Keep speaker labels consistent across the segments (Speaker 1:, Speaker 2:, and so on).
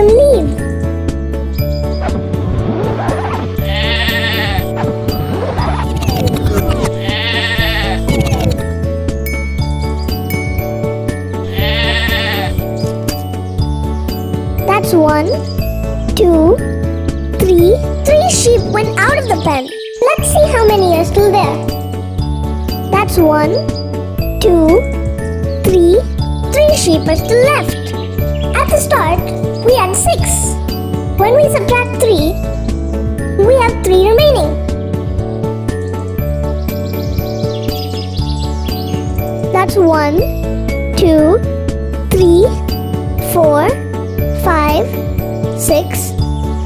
Speaker 1: them leave. That's 1, 2, 3. 3 sheep went out of the pen. Let's see how many are still there. That's 1, 2, 3. 3 sheep are still left. At the start, we had 6. When we subtract 3, we have 3 remaining. That's 1, 2, 3, 4, 5, 6,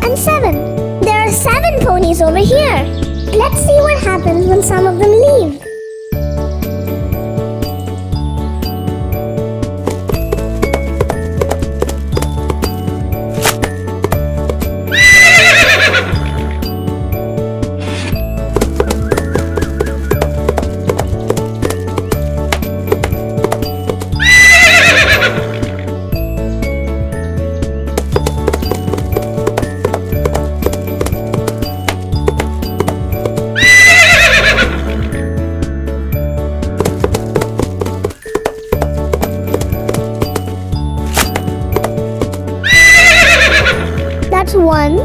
Speaker 1: and 7. There are 7 ponies over here. Let's see what happens when some of them leave. That's 1,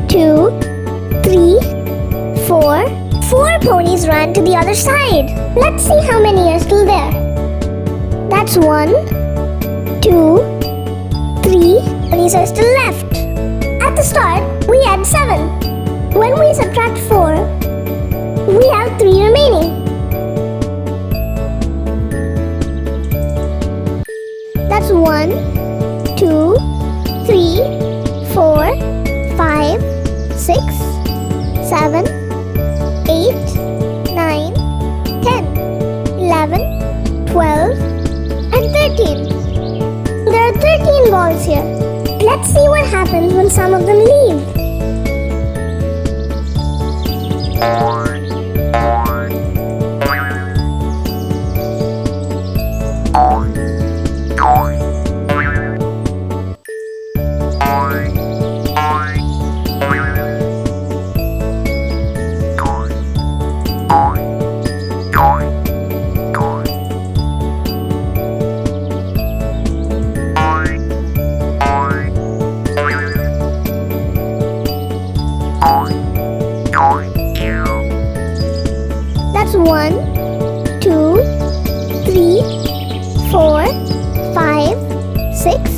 Speaker 1: 2, 3, 4. 4 ponies ran to the other side. Let's see how many are still there. That's 1, 2, 3. Ponies are still left. At the start, we had 7. When we subtract 4, we have 3 remaining. That's 1, 2, 3, 4, 5, 6, 7, 8, 9, 10, 11, 12, and 13. There are 13 balls here. Let's see what happens when some of them leave. That's 1, 2, 3, 4, 5, 6.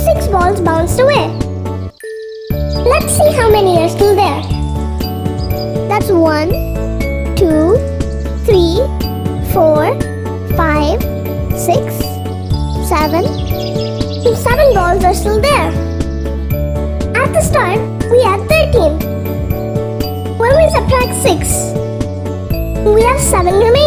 Speaker 1: 6 balls bounced away. Let's see how many are still there. That's 1, 2, 3, 4, 5, 6, 7. 7 balls are still there. At the start, we had 13. When we subtract 6, we have 7 remaining.